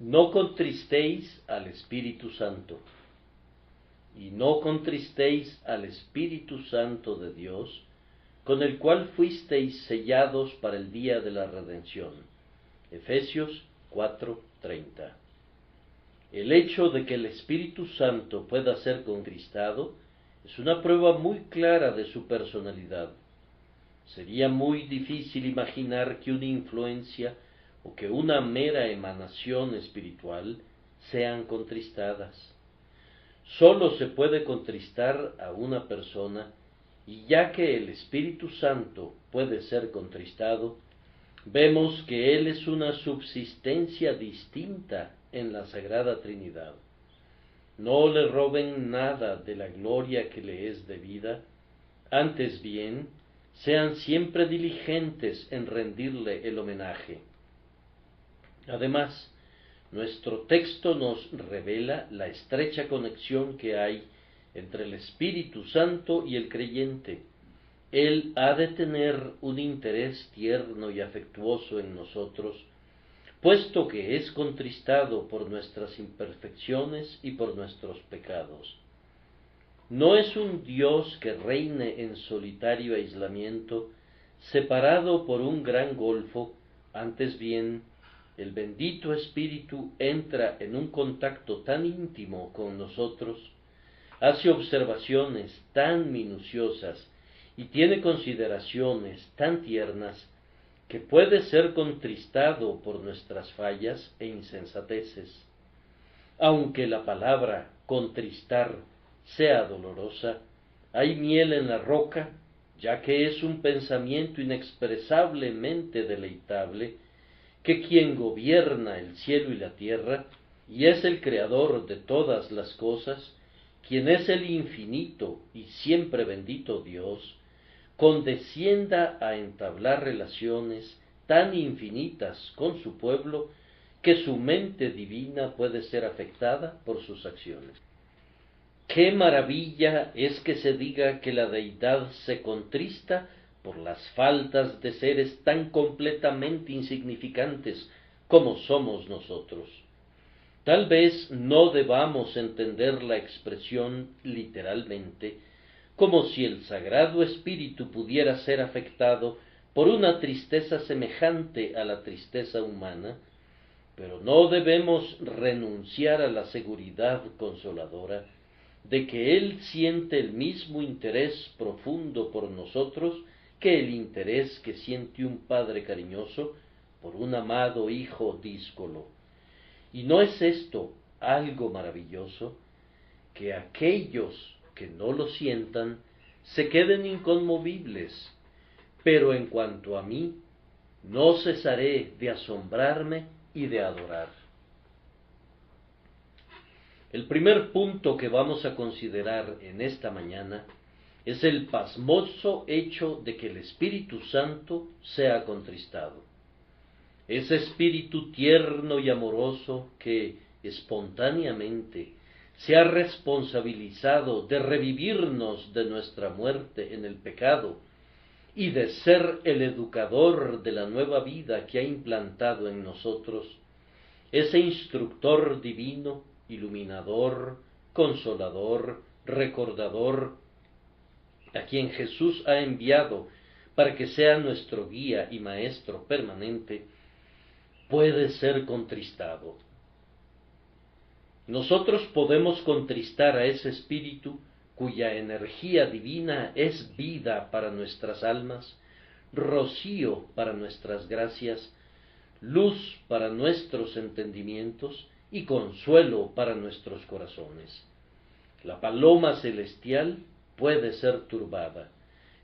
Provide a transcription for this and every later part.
No contristéis al Espíritu Santo, y no contristéis al Espíritu Santo de Dios, con el cual fuisteis sellados para el día de la redención. Efesios 4:30. El hecho de que el Espíritu Santo pueda ser contristado es una prueba muy clara de su personalidad. Sería muy difícil imaginar que una influencia o que una mera emanación espiritual sean contristadas. Sólo se puede contristar a una persona, y ya que el Espíritu Santo puede ser contristado, vemos que Él es una subsistencia distinta en la Sagrada Trinidad. No le roben nada de la gloria que le es debida, antes bien, sean siempre diligentes en rendirle el homenaje. Además, nuestro texto nos revela la estrecha conexión que hay entre el Espíritu Santo y el creyente. Él ha de tener un interés tierno y afectuoso en nosotros, puesto que es contristado por nuestras imperfecciones y por nuestros pecados. No es un Dios que reine en solitario aislamiento, separado por un gran golfo, antes bien, el bendito Espíritu entra en un contacto tan íntimo con nosotros, hace observaciones tan minuciosas y tiene consideraciones tan tiernas, que puede ser contristado por nuestras fallas e insensateces. Aunque la palabra contristar sea dolorosa, hay miel en la roca, ya que es un pensamiento inexpresablemente deleitable, que quien gobierna el cielo y la tierra, y es el creador de todas las cosas, quien es el infinito y siempre bendito Dios, condescienda a entablar relaciones tan infinitas con su pueblo, que su mente divina puede ser afectada por sus acciones. ¡Qué maravilla es que se diga que la deidad se contrista por las faltas de seres tan completamente insignificantes como somos nosotros! Tal vez no debamos entender la expresión literalmente, como si el Sagrado Espíritu pudiera ser afectado por una tristeza semejante a la tristeza humana, pero no debemos renunciar a la seguridad consoladora de que Él siente el mismo interés profundo por nosotros que el interés que siente un padre cariñoso por un amado hijo díscolo. ¿Y no es esto algo maravilloso? Que aquellos que no lo sientan se queden inconmovibles, pero en cuanto a mí, no cesaré de asombrarme y de adorar. El primer punto que vamos a considerar en esta mañana es el pasmoso hecho de que el Espíritu Santo sea contristado. Ese Espíritu tierno y amoroso que espontáneamente se ha responsabilizado de revivirnos de nuestra muerte en el pecado y de ser el educador de la nueva vida que ha implantado en nosotros, ese instructor divino, iluminador, consolador, recordador, a quien Jesús ha enviado para que sea nuestro guía y maestro permanente, puede ser contristado. Nosotros podemos contristar a ese Espíritu cuya energía divina es vida para nuestras almas, rocío para nuestras gracias, luz para nuestros entendimientos y consuelo para nuestros corazones. La paloma celestial puede ser turbada,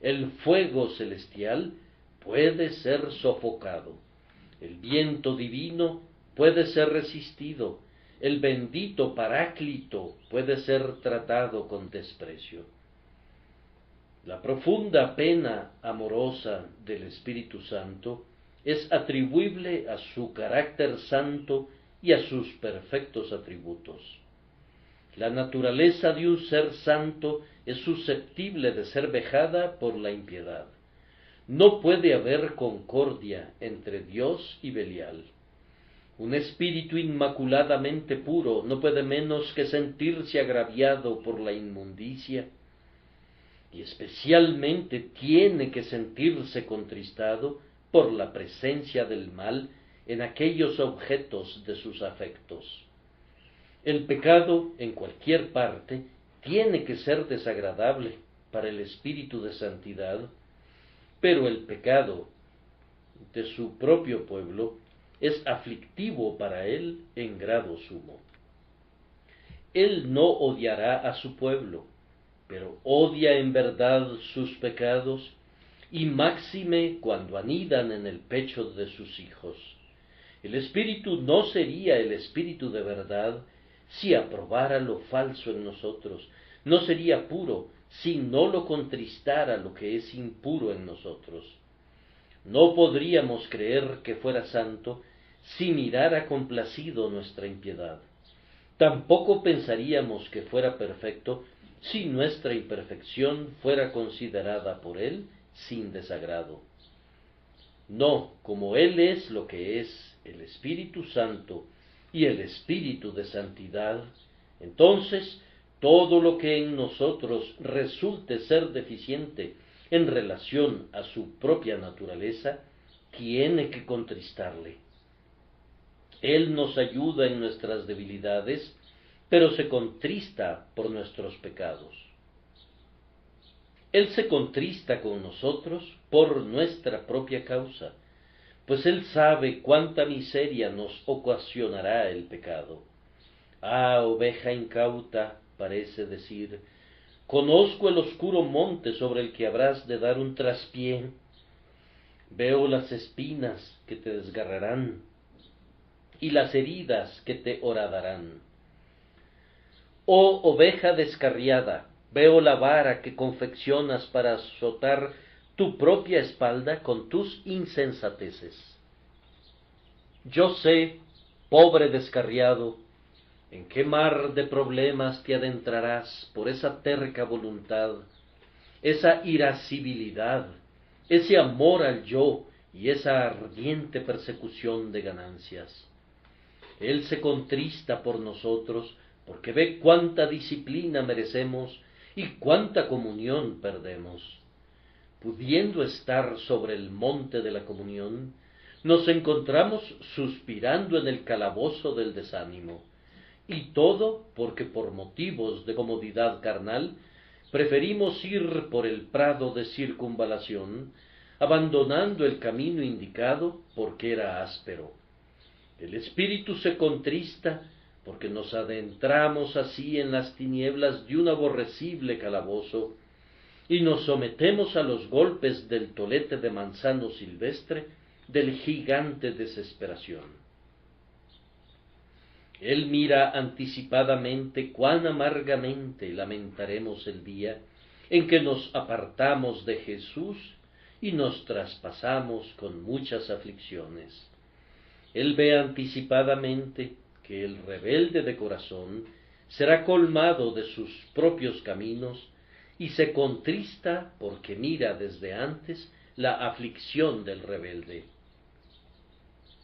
el fuego celestial puede ser sofocado, el viento divino puede ser resistido, el bendito Paráclito puede ser tratado con desprecio. La profunda pena amorosa del Espíritu Santo es atribuible a su carácter santo y a sus perfectos atributos. La naturaleza de un ser santo es susceptible de ser vejada por la impiedad. No puede haber concordia entre Dios y Belial. Un espíritu inmaculadamente puro no puede menos que sentirse agraviado por la inmundicia, y especialmente tiene que sentirse contristado por la presencia del mal en aquellos objetos de sus afectos. El pecado, en cualquier parte, tiene que ser desagradable para el espíritu de santidad, pero el pecado de su propio pueblo es aflictivo para él en grado sumo. Él no odiará a su pueblo, pero odia en verdad sus pecados, y máxime cuando anidan en el pecho de sus hijos. El espíritu no sería el espíritu de verdad si aprobara lo falso en nosotros, no sería puro si no lo contristara lo que es impuro en nosotros. No podríamos creer que fuera santo si mirara complacido nuestra impiedad. Tampoco pensaríamos que fuera perfecto si nuestra imperfección fuera considerada por él sin desagrado. No, como él es lo que es el Espíritu Santo y el Espíritu de santidad, entonces todo lo que en nosotros resulte ser deficiente en relación a su propia naturaleza, tiene que contristarle. Él nos ayuda en nuestras debilidades, pero se contrista por nuestros pecados. Él se contrista con nosotros por nuestra propia causa, pues Él sabe cuánta miseria nos ocasionará el pecado. Ah, oveja incauta, parece decir, conozco el oscuro monte sobre el que habrás de dar un traspié. Veo las espinas que te desgarrarán y las heridas que te horadarán. Oh oveja descarriada, veo la vara que confeccionas para azotar tu propia espalda con tus insensateces. Yo sé, pobre descarriado, en qué mar de problemas te adentrarás por esa terca voluntad, esa irascibilidad, ese amor al yo y esa ardiente persecución de ganancias. Él se contrista por nosotros porque ve cuánta disciplina merecemos y cuánta comunión perdemos. Pudiendo estar sobre el monte de la comunión, nos encontramos suspirando en el calabozo del desánimo, y todo porque por motivos de comodidad carnal preferimos ir por el prado de circunvalación, abandonando el camino indicado porque era áspero. El espíritu se contrista porque nos adentramos así en las tinieblas de un aborrecible calabozo y nos sometemos a los golpes del tolete de manzano silvestre del gigante desesperación. Él mira anticipadamente cuán amargamente lamentaremos el día en que nos apartamos de Jesús y nos traspasamos con muchas aflicciones. Él ve anticipadamente que el rebelde de corazón será colmado de sus propios caminos y se contrista porque mira desde antes la aflicción del rebelde.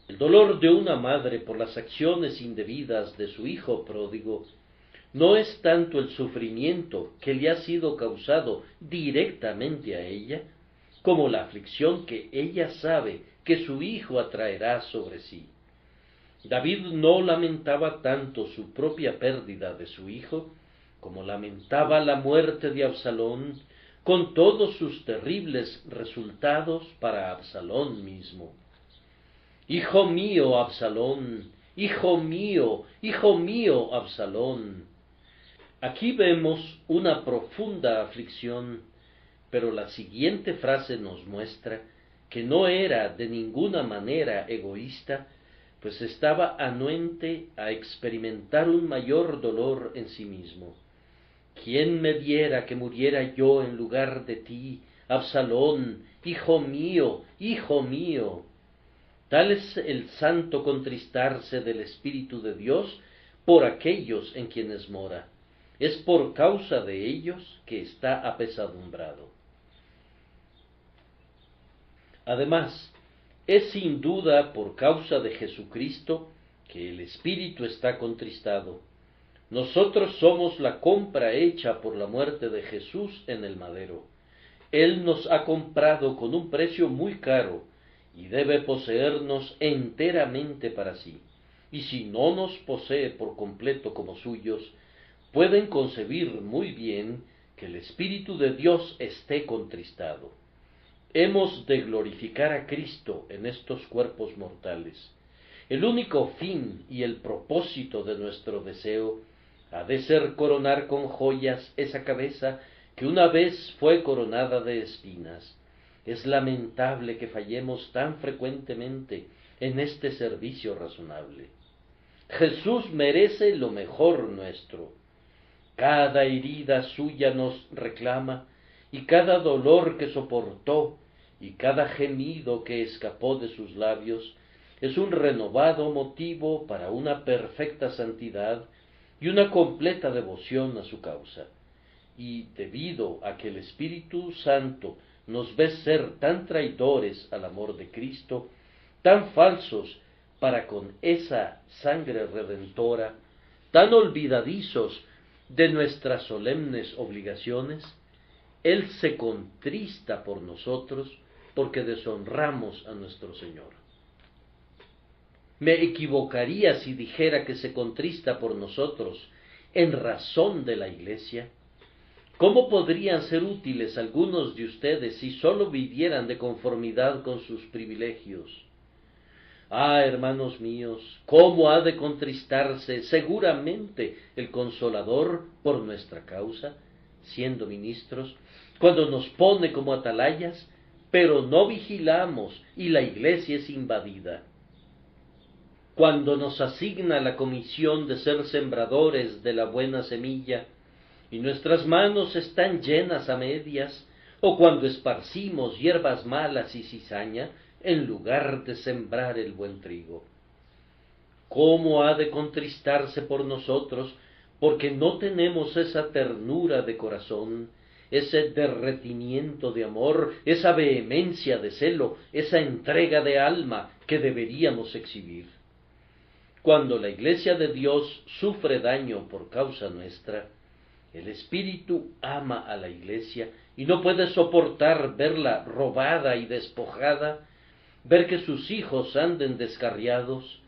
El dolor de una madre por las acciones indebidas de su hijo pródigo no es tanto el sufrimiento que le ha sido causado directamente a ella, como la aflicción que ella sabe que su hijo atraerá sobre sí. David no lamentaba tanto su propia pérdida de su hijo, como lamentaba la muerte de Absalón, con todos sus terribles resultados para Absalón mismo. Hijo mío, Absalón, hijo mío, Absalón. Aquí vemos una profunda aflicción, pero la siguiente frase nos muestra que no era de ninguna manera egoísta, pues estaba anuente a experimentar un mayor dolor en sí mismo. ¿Quién me diera que muriera yo en lugar de ti, Absalón, hijo mío, hijo mío? Tal es el santo contristarse del Espíritu de Dios por aquellos en quienes mora. Es por causa de ellos que está apesadumbrado. Además, es sin duda por causa de Jesucristo que el Espíritu está contristado. Nosotros somos la compra hecha por la muerte de Jesús en el madero. Él nos ha comprado con un precio muy caro y debe poseernos enteramente para sí. Y si no nos posee por completo como suyos, pueden concebir muy bien que el Espíritu de Dios esté contristado. Hemos de glorificar a Cristo en estos cuerpos mortales. El único fin y el propósito de nuestro deseo ha de ser coronar con joyas esa cabeza que una vez fue coronada de espinas. Es lamentable que fallemos tan frecuentemente en este servicio razonable. Jesús merece lo mejor nuestro. Cada herida suya nos reclama, y cada dolor que soportó, y cada gemido que escapó de sus labios, es un renovado motivo para una perfecta santidad y una completa devoción a su causa. Y debido a que el Espíritu Santo nos ve ser tan traidores al amor de Cristo, tan falsos para con esa sangre redentora, tan olvidadizos de nuestras solemnes obligaciones, Él se contrista por nosotros porque deshonramos a nuestro Señor. Me equivocaría si dijera que se contrista por nosotros en razón de la Iglesia. ¿Cómo podrían ser útiles algunos de ustedes si sólo vivieran de conformidad con sus privilegios? Ah, hermanos míos, ¿cómo ha de contristarse seguramente el Consolador por nuestra causa, siendo ministros, cuando nos pone como atalayas, pero no vigilamos y la Iglesia es invadida? Cuando nos asigna la comisión de ser sembradores de la buena semilla, y nuestras manos están llenas a medias, o cuando esparcimos hierbas malas y cizaña, en lugar de sembrar el buen trigo. ¿Cómo ha de contristarse por nosotros, porque no tenemos esa ternura de corazón, ese derretimiento de amor, esa vehemencia de celo, esa entrega de alma que deberíamos exhibir? Cuando la Iglesia de Dios sufre daño por causa nuestra, el Espíritu ama a la Iglesia y no puede soportar verla robada y despojada, ver que sus hijos anden descarriados,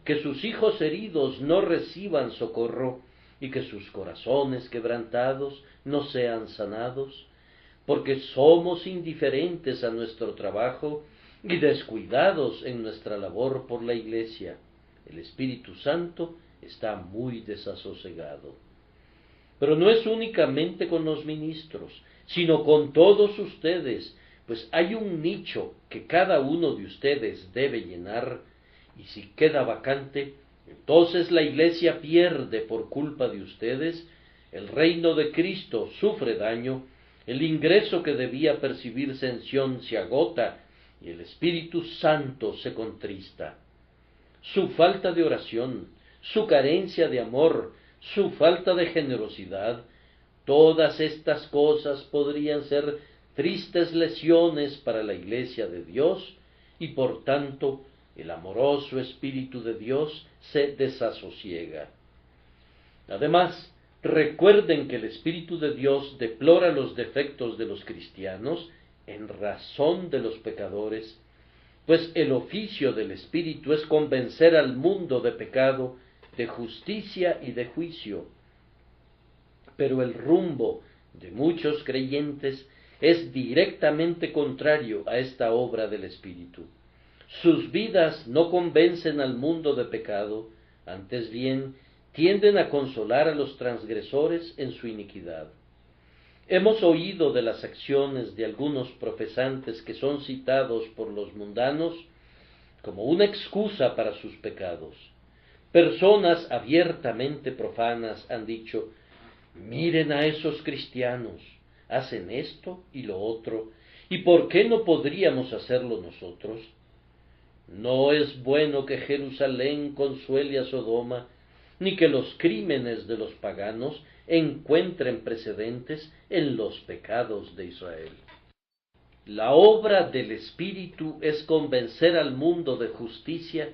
que sus hijos heridos no reciban socorro y que sus corazones quebrantados no sean sanados, porque somos indiferentes a nuestro trabajo y descuidados en nuestra labor por la Iglesia. El Espíritu Santo está muy desasosegado. Pero no es únicamente con los ministros, sino con todos ustedes, pues hay un nicho que cada uno de ustedes debe llenar, y si queda vacante, entonces la Iglesia pierde por culpa de ustedes, el reino de Cristo sufre daño, el ingreso que debía percibirse en Sión se agota, y el Espíritu Santo se contrista. Su falta de oración, su carencia de amor, su falta de generosidad, todas estas cosas podrían ser tristes lesiones para la Iglesia de Dios, y por tanto el amoroso Espíritu de Dios se desasosiega. Además, recuerden que el Espíritu de Dios deplora los defectos de los cristianos en razón de los pecadores, pues el oficio del Espíritu es convencer al mundo de pecado, de justicia y de juicio. Pero el rumbo de muchos creyentes es directamente contrario a esta obra del Espíritu. Sus vidas no convencen al mundo de pecado, antes bien tienden a consolar a los transgresores en su iniquidad. Hemos oído de las acciones de algunos profesantes que son citados por los mundanos como una excusa para sus pecados. Personas abiertamente profanas han dicho: miren a esos cristianos, hacen esto y lo otro, ¿y por qué no podríamos hacerlo nosotros? No es bueno que Jerusalén consuele a Sodoma, ni que los crímenes de los paganos encuentren precedentes en los pecados de Israel. La obra del Espíritu es convencer al mundo de justicia,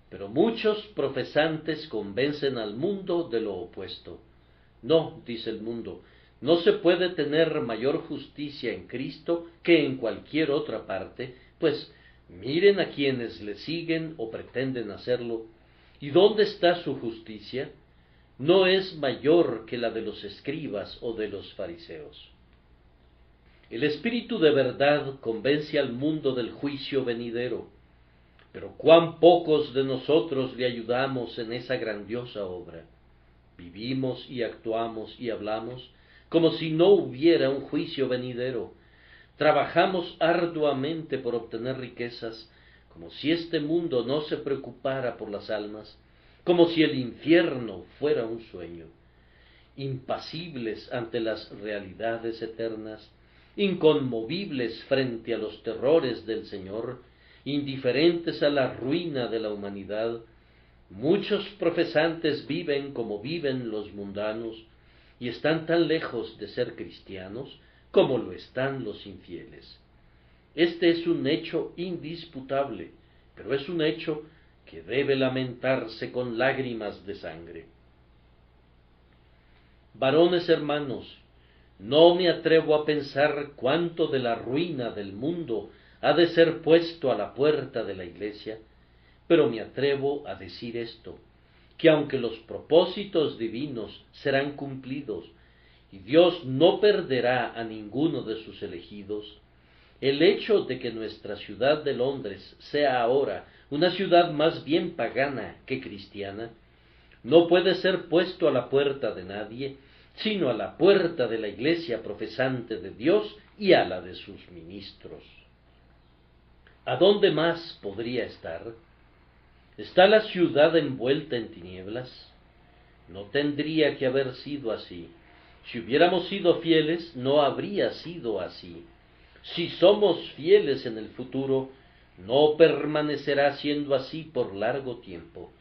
Pero muchos profesantes convencen al mundo de lo opuesto. No, dice el mundo, no se puede tener mayor justicia en Cristo que en cualquier otra parte, pues miren a quienes le siguen o pretenden hacerlo. ¿Y dónde está su justicia? No es mayor que la de los escribas o de los fariseos. El Espíritu de verdad convence al mundo del juicio venidero, pero cuán pocos de nosotros le ayudamos en esa grandiosa obra. Vivimos y actuamos y hablamos como si no hubiera un juicio venidero. Trabajamos arduamente por obtener riquezas, como si este mundo no se preocupara por las almas, como si el infierno fuera un sueño. Impasibles ante las realidades eternas, inconmovibles frente a los terrores del Señor, indiferentes a la ruina de la humanidad, muchos profesantes viven como viven los mundanos y están tan lejos de ser cristianos como lo están los infieles. Este es un hecho indisputable, pero es un hecho que debe lamentarse con lágrimas de sangre. Varones hermanos, no me atrevo a pensar cuánto de la ruina del mundo ha de ser puesto a la puerta de la Iglesia, pero me atrevo a decir esto, que aunque los propósitos divinos serán cumplidos, y Dios no perderá a ninguno de sus elegidos, el hecho de que nuestra ciudad de Londres sea ahora una ciudad más bien pagana que cristiana, no puede ser puesto a la puerta de nadie, sino a la puerta de la Iglesia profesante de Dios y a la de sus ministros. ¿A dónde más podría estar? ¿Está la ciudad envuelta en tinieblas? No tendría que haber sido así. Si hubiéramos sido fieles, no habría sido así. Si somos fieles en el futuro, no permanecerá siendo así por largo tiempo.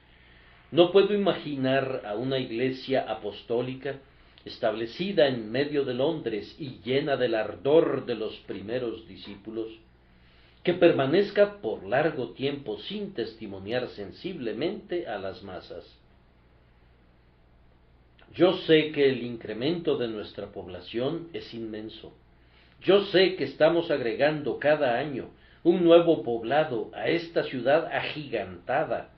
No puedo imaginar a una iglesia apostólica establecida en medio de Londres y llena del ardor de los primeros discípulos, que permanezca por largo tiempo sin testimoniar sensiblemente a las masas. Yo sé que el incremento de nuestra población es inmenso. Yo sé que estamos agregando cada año un nuevo poblado a esta ciudad agigantada,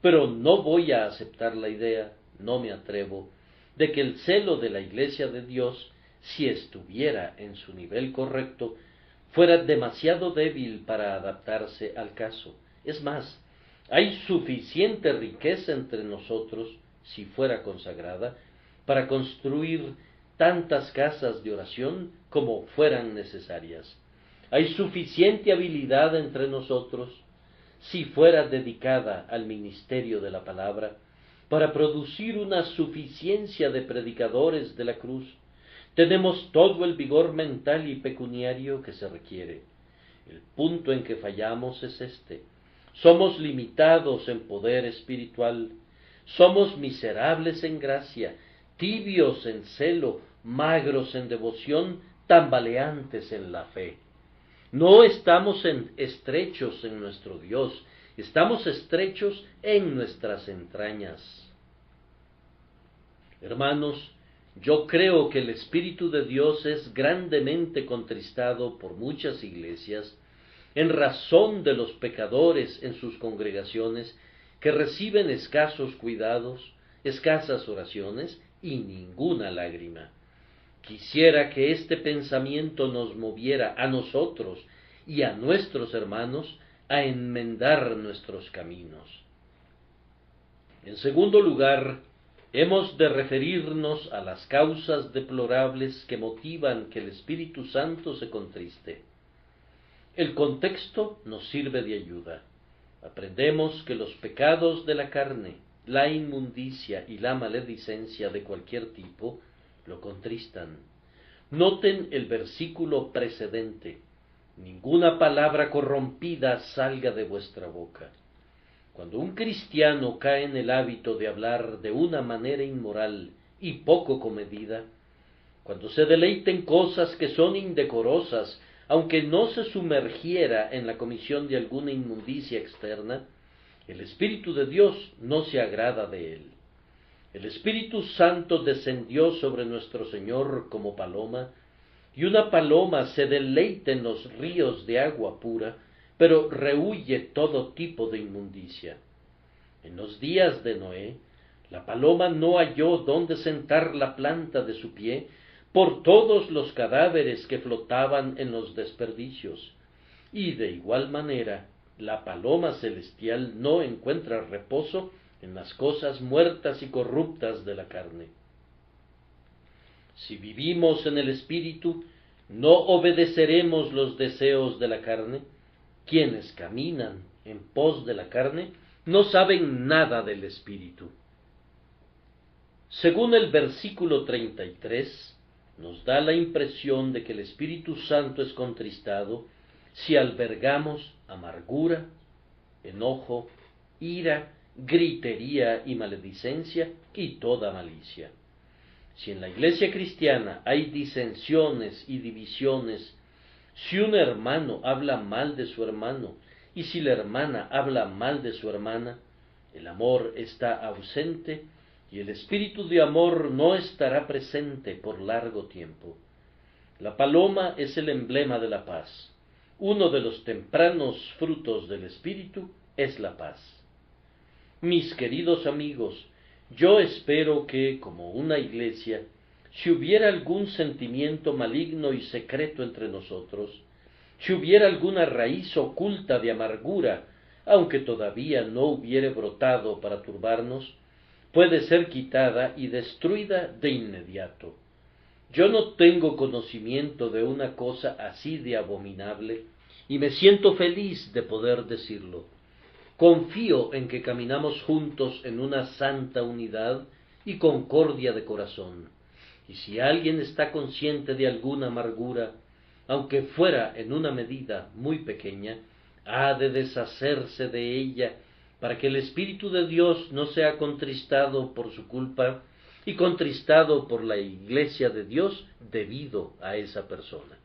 pero no voy a aceptar la idea, no me atrevo, de que el celo de la Iglesia de Dios, si estuviera en su nivel correcto, fuera demasiado débil para adaptarse al caso. Es más, hay suficiente riqueza entre nosotros, si fuera consagrada, para construir tantas casas de oración como fueran necesarias. Hay suficiente habilidad entre nosotros, si fuera dedicada al ministerio de la palabra, para producir una suficiencia de predicadores de la cruz. Tenemos todo el vigor mental y pecuniario que se requiere. El punto en que fallamos es este. Somos limitados en poder espiritual, somos miserables en gracia, tibios en celo, magros en devoción, tambaleantes en la fe. No estamos estrechos en nuestro Dios, estamos estrechos en nuestras entrañas. Hermanos, yo creo que el Espíritu de Dios es grandemente contristado por muchas iglesias en razón de los pecadores en sus congregaciones que reciben escasos cuidados, escasas oraciones y ninguna lágrima. Quisiera que este pensamiento nos moviera a nosotros y a nuestros hermanos a enmendar nuestros caminos. En segundo lugar, hemos de referirnos a las causas deplorables que motivan que el Espíritu Santo se contriste. El contexto nos sirve de ayuda. Aprendemos que los pecados de la carne, la inmundicia y la maledicencia de cualquier tipo lo contristan. Noten el versículo precedente. Ninguna palabra corrompida salga de vuestra boca. Cuando un cristiano cae en el hábito de hablar de una manera inmoral y poco comedida, cuando se deleita en cosas que son indecorosas, aunque no se sumergiera en la comisión de alguna inmundicia externa, El Espíritu de Dios no se agrada de él. El Espíritu Santo descendió sobre nuestro Señor como paloma, y una paloma se deleita en los ríos de agua pura, pero rehúye todo tipo de inmundicia. En los días de Noé, la paloma no halló dónde sentar la planta de su pie por todos los cadáveres que flotaban en los desperdicios, y de igual manera la paloma celestial no encuentra reposo en las cosas muertas y corruptas de la carne. Si vivimos en el Espíritu, no obedeceremos los deseos de la carne. Quienes caminan en pos de la carne no saben nada del Espíritu. Según el versículo 33, nos da la impresión de que el Espíritu Santo es contristado si albergamos amargura, enojo, ira, gritería y maledicencia y toda malicia. Si en la iglesia cristiana hay disensiones y divisiones, si un hermano habla mal de su hermano y si la hermana habla mal de su hermana, el amor está ausente y el espíritu de amor no estará presente por largo tiempo. La paloma es el emblema de la paz. Uno de los tempranos frutos del espíritu es la paz. Mis queridos amigos, yo espero que, como una iglesia, si hubiera algún sentimiento maligno y secreto entre nosotros, si hubiera alguna raíz oculta de amargura, aunque todavía no hubiere brotado para turbarnos, puede ser quitada y destruida de inmediato. Yo no tengo conocimiento de una cosa así de abominable, y me siento feliz de poder decirlo. Confío en que caminamos juntos en una santa unidad y concordia de corazón, y si alguien está consciente de alguna amargura, aunque fuera en una medida muy pequeña, ha de deshacerse de ella, para que el Espíritu de Dios no sea contristado por su culpa y contristado por la Iglesia de Dios debido a esa persona.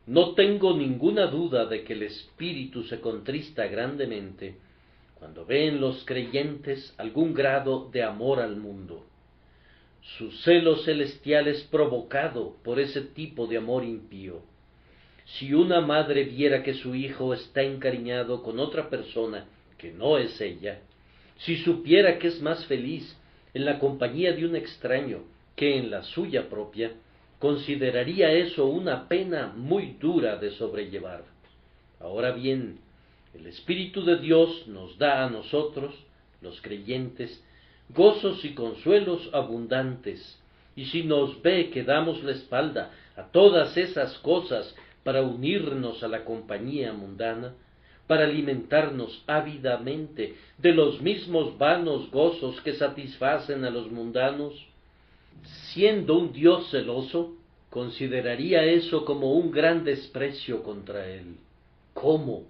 No tengo ninguna duda de que el Espíritu se contrista grandemente cuando ve en los creyentes algún grado de amor al mundo. Su celo celestial es provocado por ese tipo de amor impío. Si una madre viera que su hijo está encariñado con otra persona que no es ella, si supiera que es más feliz en la compañía de un extraño que en la suya propia, consideraría eso una pena muy dura de sobrellevar. Ahora bien, el Espíritu de Dios nos da a nosotros, los creyentes, gozos y consuelos abundantes, y si nos ve que damos la espalda a todas esas cosas para unirnos a la compañía mundana, para alimentarnos ávidamente de los mismos vanos gozos que satisfacen a los mundanos, siendo un Dios celoso, consideraría eso como un gran desprecio contra él. ¿Cómo?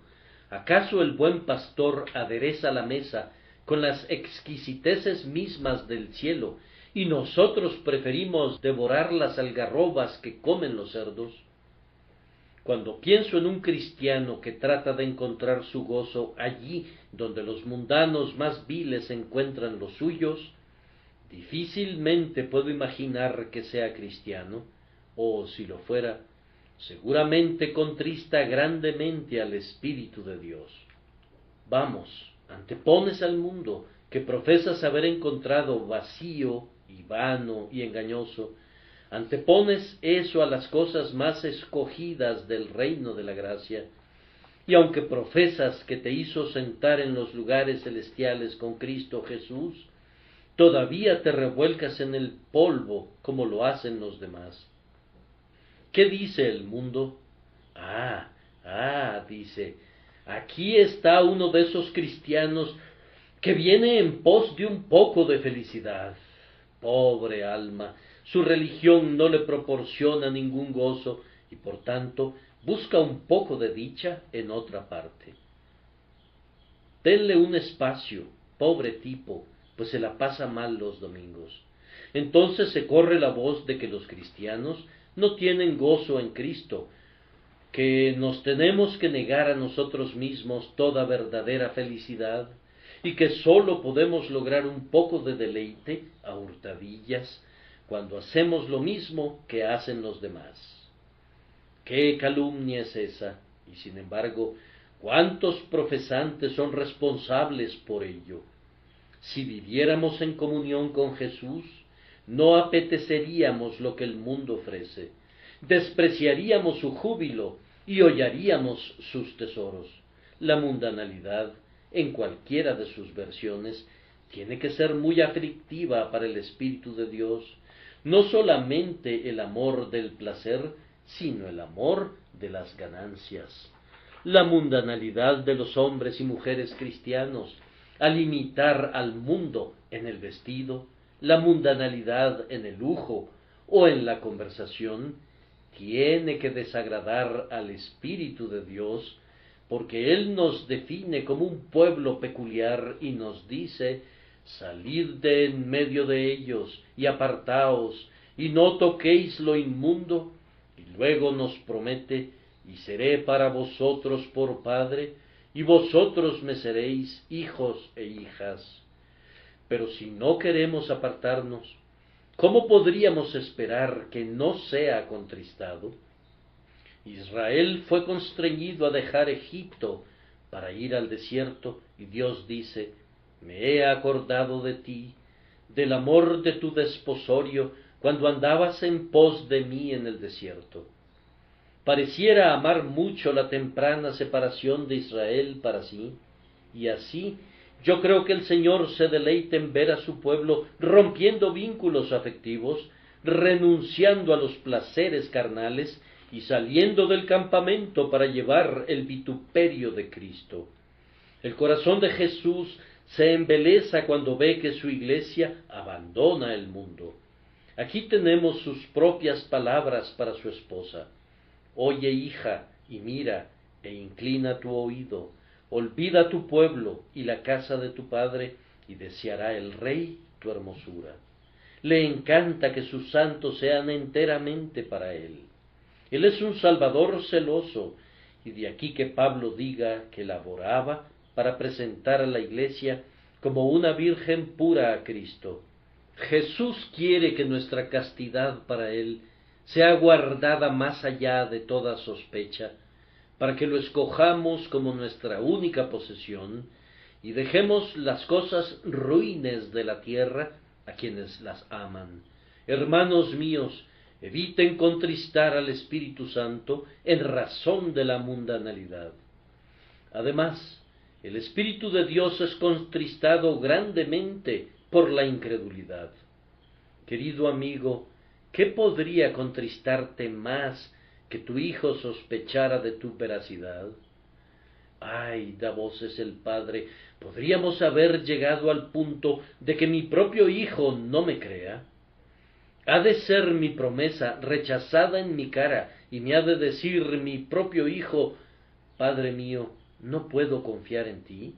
¿Acaso el buen pastor adereza la mesa con las exquisiteces mismas del cielo, y nosotros preferimos devorar las algarrobas que comen los cerdos? Cuando pienso en un cristiano que trata de encontrar su gozo allí donde los mundanos más viles encuentran los suyos, difícilmente puedo imaginar que sea cristiano, o si lo fuera, seguramente contrista grandemente al Espíritu de Dios. Vamos, antepones al mundo, que profesas haber encontrado vacío y vano y engañoso, antepones eso a las cosas más escogidas del reino de la gracia, y aunque profesas que te hizo sentar en los lugares celestiales con Cristo Jesús, todavía te revuelcas en el polvo como lo hacen los demás. ¿Qué dice el mundo? Dice, aquí está uno de esos cristianos que viene en pos de un poco de felicidad. Pobre alma, su religión no le proporciona ningún gozo y por tanto busca un poco de dicha en otra parte. Denle un espacio, pobre tipo, pues se la pasa mal los domingos. Entonces se corre la voz de que los cristianos no tienen gozo en Cristo, que nos tenemos que negar a nosotros mismos toda verdadera felicidad y que sólo podemos lograr un poco de deleite a hurtadillas cuando hacemos lo mismo que hacen los demás. ¿Qué calumnia es esa? Y sin embargo, ¿cuántos profesantes son responsables por ello? Si viviéramos en comunión con Jesús, no apeteceríamos lo que el mundo ofrece, despreciaríamos su júbilo y hollaríamos sus tesoros. La mundanalidad, en cualquiera de sus versiones, tiene que ser muy aflictiva para el Espíritu de Dios, no solamente el amor del placer, sino el amor de las ganancias. La mundanalidad de los hombres y mujeres cristianos, al imitar al mundo en el vestido, la mundanalidad en el lujo o en la conversación, tiene que desagradar al Espíritu de Dios, porque Él nos define como un pueblo peculiar y nos dice: salid de en medio de ellos y apartaos, y no toquéis lo inmundo. Y luego nos promete: y seré para vosotros por Padre, y vosotros me seréis hijos e hijas. Pero si no queremos apartarnos, ¿cómo podríamos esperar que no sea contristado? Israel fue constreñido a dejar Egipto para ir al desierto, y Dios dice: me he acordado de ti, del amor de tu desposorio, cuando andabas en pos de mí en el desierto. Pareciera amar mucho la temprana separación de Israel para sí, y así yo creo que el Señor se deleita en ver a su pueblo rompiendo vínculos afectivos, renunciando a los placeres carnales y saliendo del campamento para llevar el vituperio de Cristo. El corazón de Jesús se embeleza cuando ve que su iglesia abandona el mundo. Aquí tenemos sus propias palabras para su esposa: oye, hija, y mira, e inclina tu oído, olvida tu pueblo y la casa de tu padre, y deseará el rey tu hermosura. Le encanta que sus santos sean enteramente para él. Él es un Salvador celoso, y de aquí que Pablo diga que laboraba para presentar a la iglesia como una virgen pura a Cristo. Jesús quiere que nuestra castidad para Él sea guardada más allá de toda sospecha, para que lo escojamos como nuestra única posesión y dejemos las cosas ruines de la tierra a quienes las aman. Hermanos míos, eviten contristar al Espíritu Santo en razón de la mundanalidad. Además, el Espíritu de Dios es contristado grandemente por la incredulidad. Querido amigo, ¿qué podría contristarte más que tu hijo sospechara de tu veracidad? Ay, da voces el Padre, ¿podríamos haber llegado al punto de que mi propio hijo no me crea? ¿Ha de ser mi promesa rechazada en mi cara y me ha de decir mi propio hijo: Padre mío, no puedo confiar en ti?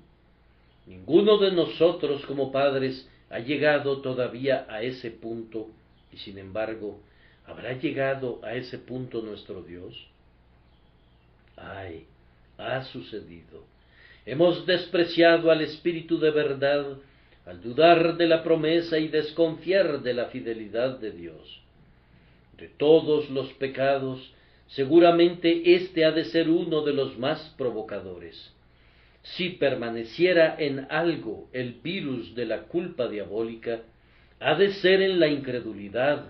Ninguno de nosotros como padres ha llegado todavía a ese punto, y sin embargo, ¿habrá llegado a ese punto nuestro Dios? ¡Ay! Ha sucedido. Hemos despreciado al Espíritu de verdad al dudar de la promesa y desconfiar de la fidelidad de Dios. De todos los pecados, seguramente este ha de ser uno de los más provocadores. Si permaneciera en algo el virus de la culpa diabólica, ha de ser en la incredulidad,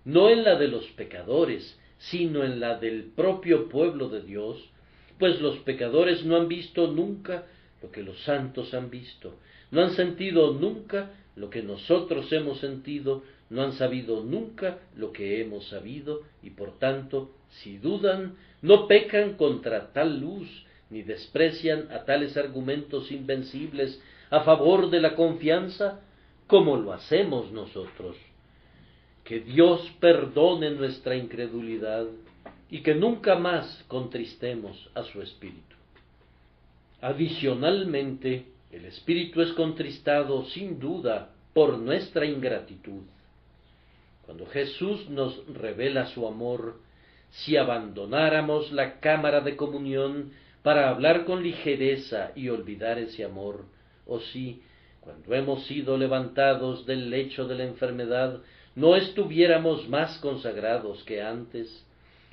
no en la de los pecadores, sino en la del propio pueblo de Dios, pues los pecadores no han visto nunca lo que los santos han visto, no han sentido nunca lo que nosotros hemos sentido, no han sabido nunca lo que hemos sabido, y por tanto, si dudan, no pecan contra tal luz, ni desprecian a tales argumentos invencibles a favor de la confianza, como lo hacemos nosotros. Que Dios perdone nuestra incredulidad y que nunca más contristemos a su Espíritu. Adicionalmente, el Espíritu es contristado sin duda por nuestra ingratitud. Cuando Jesús nos revela su amor, si abandonáramos la cámara de comunión para hablar con ligereza y olvidar ese amor, o si, cuando hemos sido levantados del lecho de la enfermedad, no estuviéramos más consagrados que antes,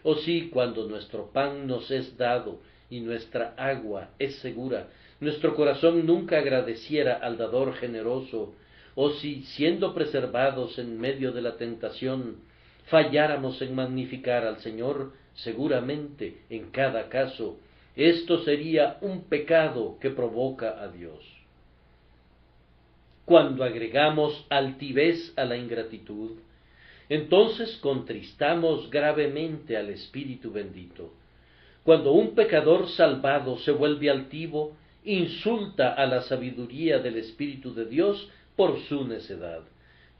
o si, cuando nuestro pan nos es dado y nuestra agua es segura, nuestro corazón nunca agradeciera al dador generoso, o si, siendo preservados en medio de la tentación, falláramos en magnificar al Señor, seguramente, en cada caso, esto sería un pecado que provoca a Dios. Cuando agregamos altivez a la ingratitud, entonces contristamos gravemente al Espíritu bendito. Cuando un pecador salvado se vuelve altivo, insulta a la sabiduría del Espíritu de Dios por su necedad.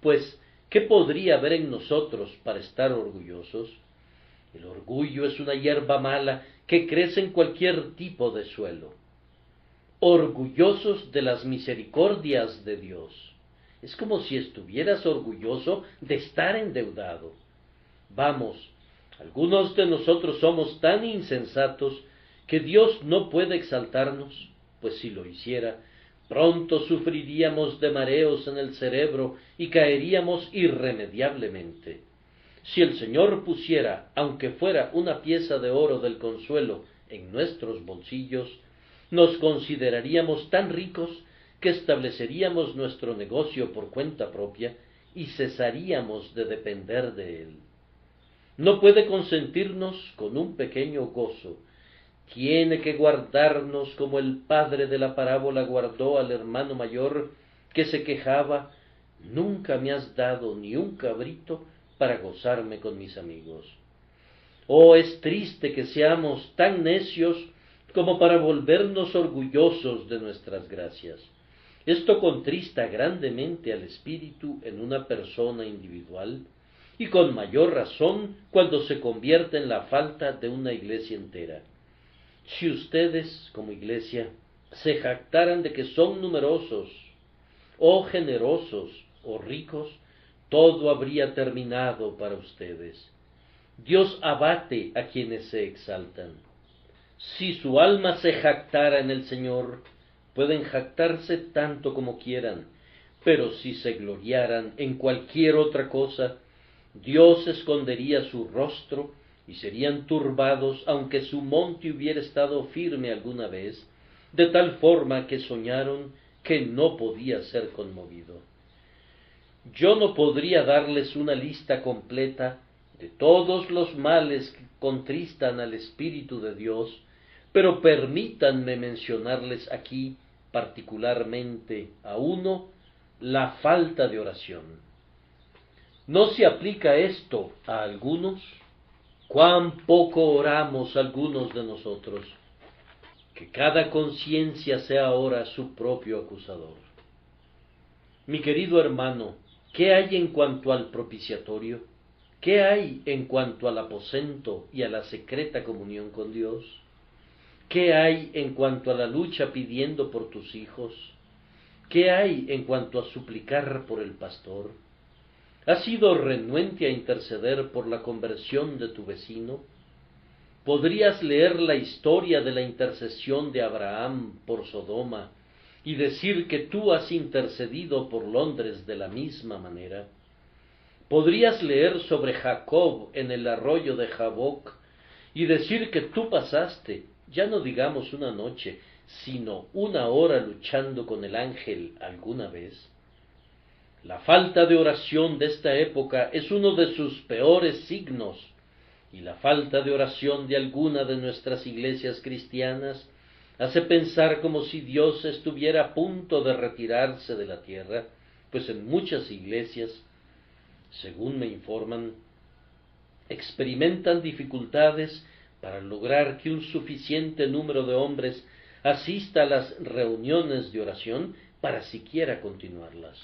Pues, ¿qué podría haber en nosotros para estar orgullosos? El orgullo es una hierba mala que crece en cualquier tipo de suelo. Orgullosos de las misericordias de Dios. Es como si estuvieras orgulloso de estar endeudado. Vamos, algunos de nosotros somos tan insensatos que Dios no puede exaltarnos, pues si lo hiciera, pronto sufriríamos de mareos en el cerebro y caeríamos irremediablemente. Si el Señor pusiera, aunque fuera una pieza de oro del consuelo, en nuestros bolsillos, nos consideraríamos tan ricos que estableceríamos nuestro negocio por cuenta propia y cesaríamos de depender de él. No puede consentirnos con un pequeño gozo, tiene que guardarnos como el padre de la parábola guardó al hermano mayor que se quejaba: nunca me has dado ni un cabrito para gozarme con mis amigos. Oh, es triste que seamos tan necios como para volvernos orgullosos de nuestras gracias. Esto contrista grandemente al espíritu en una persona individual, y con mayor razón cuando se convierte en la falta de una iglesia entera. Si ustedes, como iglesia, se jactaran de que son numerosos, o generosos, o ricos, todo habría terminado para ustedes. Dios abate a quienes se exaltan. Si su alma se jactara en el Señor, pueden jactarse tanto como quieran, pero si se gloriaran en cualquier otra cosa, Dios escondería su rostro y serían turbados aunque su monte hubiera estado firme alguna vez, de tal forma que soñaron que no podía ser conmovido. Yo no podría darles una lista completa de todos los males que contristan al Espíritu de Dios, pero permítanme mencionarles aquí particularmente a uno: la falta de oración. ¿No se aplica esto a algunos? ¿Cuán poco oramos algunos de nosotros? Que cada conciencia sea ahora su propio acusador. Mi querido hermano, ¿qué hay en cuanto al propiciatorio? ¿Qué hay en cuanto al aposento y a la secreta comunión con Dios? ¿Qué hay en cuanto a la lucha pidiendo por tus hijos? ¿Qué hay en cuanto a suplicar por el pastor? ¿Has sido renuente a interceder por la conversión de tu vecino? ¿Podrías leer la historia de la intercesión de Abraham por Sodoma y decir que tú has intercedido por Londres de la misma manera? ¿Podrías leer sobre Jacob en el arroyo de Jaboc y decir que tú pasaste, ya no digamos una noche, sino una hora luchando con el ángel alguna vez? La falta de oración de esta época es uno de sus peores signos, y la falta de oración de alguna de nuestras iglesias cristianas hace pensar como si Dios estuviera a punto de retirarse de la tierra, pues en muchas iglesias, según me informan, experimentan dificultades para lograr que un suficiente número de hombres asista a las reuniones de oración para siquiera continuarlas.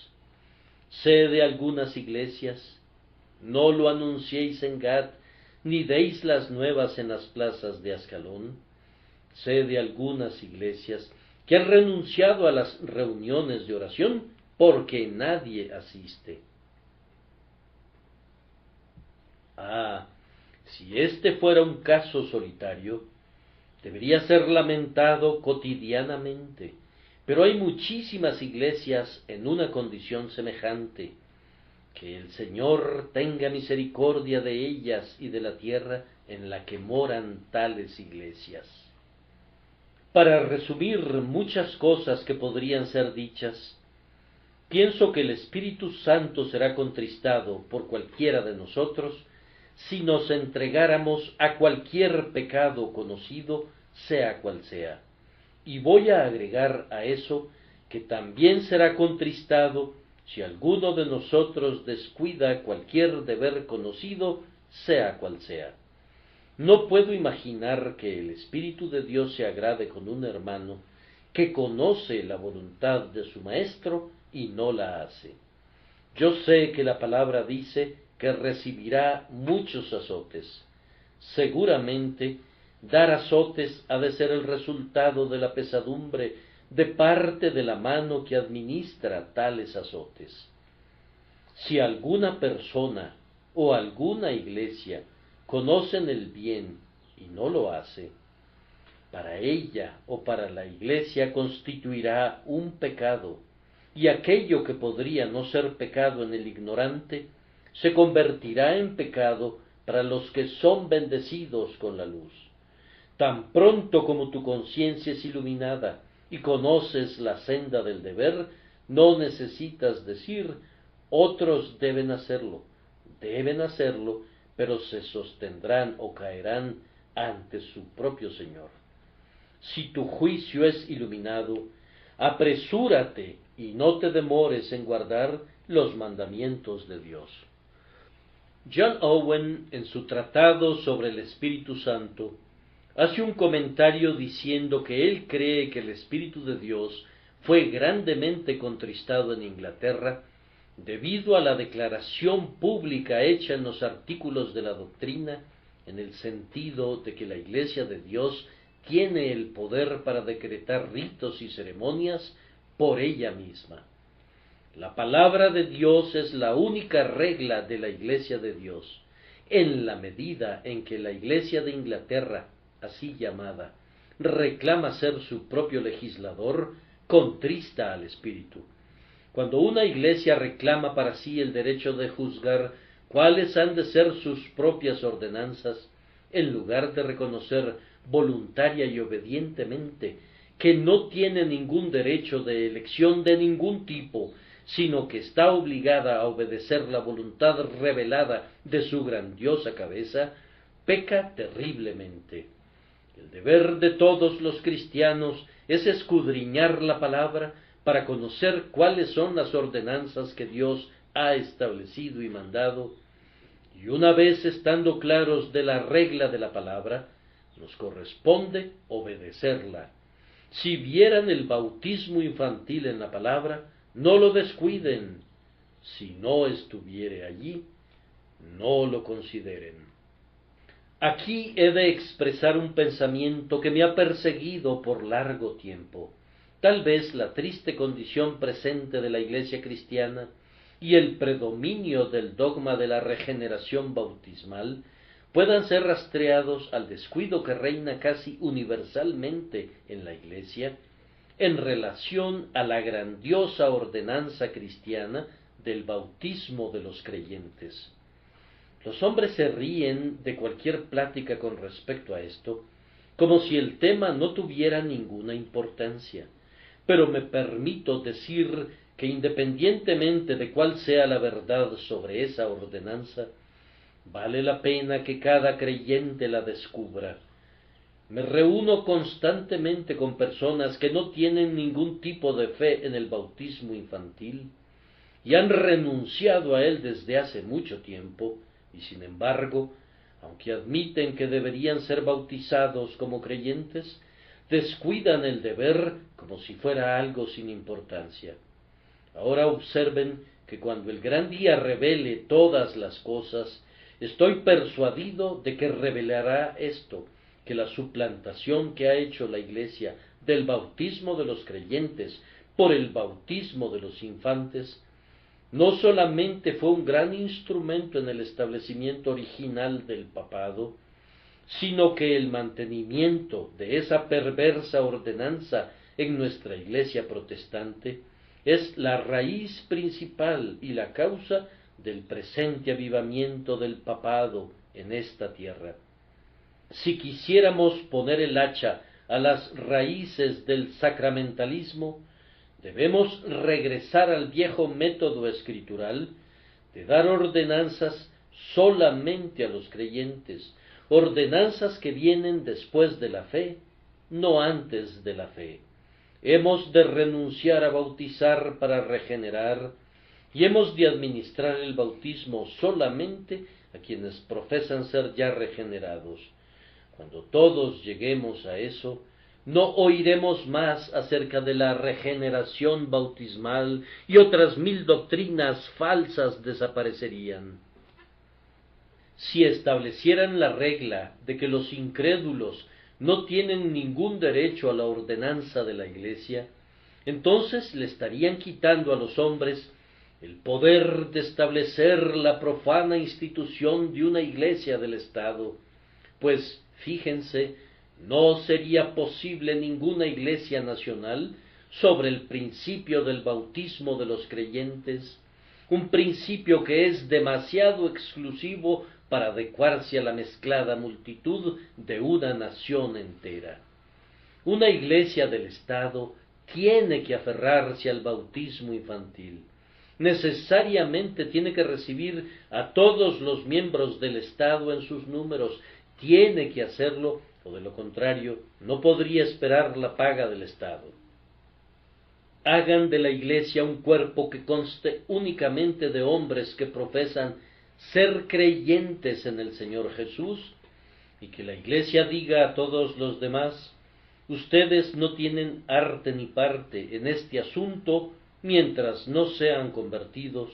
Sé de algunas iglesias: no lo anunciéis en Gad, ni deis las nuevas en las plazas de Ascalón. Sé de algunas iglesias que han renunciado a las reuniones de oración porque nadie asiste. Si este fuera un caso solitario, debería ser lamentado cotidianamente, pero hay muchísimas iglesias en una condición semejante. Que el Señor tenga misericordia de ellas y de la tierra en la que moran tales iglesias. Para resumir muchas cosas que podrían ser dichas, pienso que el Espíritu Santo será contristado por cualquiera de nosotros si nos entregáramos a cualquier pecado conocido, sea cual sea. Y voy a agregar a eso que también será contristado si alguno de nosotros descuida cualquier deber conocido, sea cual sea. No puedo imaginar que el Espíritu de Dios se agrade con un hermano que conoce la voluntad de su maestro y no la hace. Yo sé que la palabra dice que recibirá muchos azotes. Seguramente, dar azotes ha de ser el resultado de la pesadumbre de parte de la mano que administra tales azotes. Si alguna persona o alguna iglesia conocen el bien y no lo hace, para ella o para la iglesia constituirá un pecado, y aquello que podría no ser pecado en el ignorante, se convertirá en pecado para los que son bendecidos con la luz. Tan pronto como tu conciencia es iluminada y conoces la senda del deber, no necesitas decir, otros deben hacerlo, pero se sostendrán o caerán ante su propio Señor. Si tu juicio es iluminado, apresúrate y no te demores en guardar los mandamientos de Dios. John Owen, en su tratado sobre el Espíritu Santo, hace un comentario diciendo que él cree que el Espíritu de Dios fue grandemente contristado en Inglaterra debido a la declaración pública hecha en los artículos de la doctrina, en el sentido de que la Iglesia de Dios tiene el poder para decretar ritos y ceremonias por ella misma. La palabra de Dios es la única regla de la Iglesia de Dios. En la medida en que la Iglesia de Inglaterra, así llamada, reclama ser su propio legislador, contrista al Espíritu. Cuando una iglesia reclama para sí el derecho de juzgar cuáles han de ser sus propias ordenanzas, en lugar de reconocer voluntaria y obedientemente que no tiene ningún derecho de elección de ningún tipo, sino que está obligada a obedecer la voluntad revelada de su grandiosa cabeza, peca terriblemente. El deber de todos los cristianos es escudriñar la palabra para conocer cuáles son las ordenanzas que Dios ha establecido y mandado, y una vez estando claros de la regla de la palabra, nos corresponde obedecerla. Si vieran el bautismo infantil en la palabra, no lo descuiden. Si no estuviere allí, no lo consideren. Aquí he de expresar un pensamiento que me ha perseguido por largo tiempo. Tal vez la triste condición presente de la Iglesia cristiana y el predominio del dogma de la regeneración bautismal puedan ser rastreados al descuido que reina casi universalmente en la Iglesia en relación a la grandiosa ordenanza cristiana del bautismo de los creyentes. Los hombres se ríen de cualquier plática con respecto a esto, como si el tema no tuviera ninguna importancia, pero me permito decir que independientemente de cuál sea la verdad sobre esa ordenanza, vale la pena que cada creyente la descubra. Me reúno constantemente con personas que no tienen ningún tipo de fe en el bautismo infantil y han renunciado a él desde hace mucho tiempo, y sin embargo, aunque admiten que deberían ser bautizados como creyentes, descuidan el deber como si fuera algo sin importancia. Ahora observen que cuando el gran día revele todas las cosas, estoy persuadido de que revelará esto, que la suplantación que ha hecho la Iglesia del bautismo de los creyentes por el bautismo de los infantes no solamente fue un gran instrumento en el establecimiento original del papado, sino que el mantenimiento de esa perversa ordenanza en nuestra Iglesia protestante es la raíz principal y la causa del presente avivamiento del papado en esta tierra. Si quisiéramos poner el hacha a las raíces del sacramentalismo, debemos regresar al viejo método escritural de dar ordenanzas solamente a los creyentes, ordenanzas que vienen después de la fe, no antes de la fe. Hemos de renunciar a bautizar para regenerar, y hemos de administrar el bautismo solamente a quienes profesan ser ya regenerados. Cuando todos lleguemos a eso, no oiremos más acerca de la regeneración bautismal y otras 1000 doctrinas falsas desaparecerían. Si establecieran la regla de que los incrédulos no tienen ningún derecho a la ordenanza de la Iglesia, entonces le estarían quitando a los hombres el poder de establecer la profana institución de una Iglesia del Estado, pues, fíjense, no sería posible ninguna Iglesia nacional sobre el principio del bautismo de los creyentes, un principio que es demasiado exclusivo para adecuarse a la mezclada multitud de una nación entera. Una Iglesia del Estado tiene que aferrarse al bautismo infantil. Necesariamente tiene que recibir a todos los miembros del Estado en sus números, tiene que hacerlo, o de lo contrario, no podría esperar la paga del Estado. Hagan de la Iglesia un cuerpo que conste únicamente de hombres que profesan ser creyentes en el Señor Jesús, y que la Iglesia diga a todos los demás: ustedes no tienen arte ni parte en este asunto mientras no sean convertidos,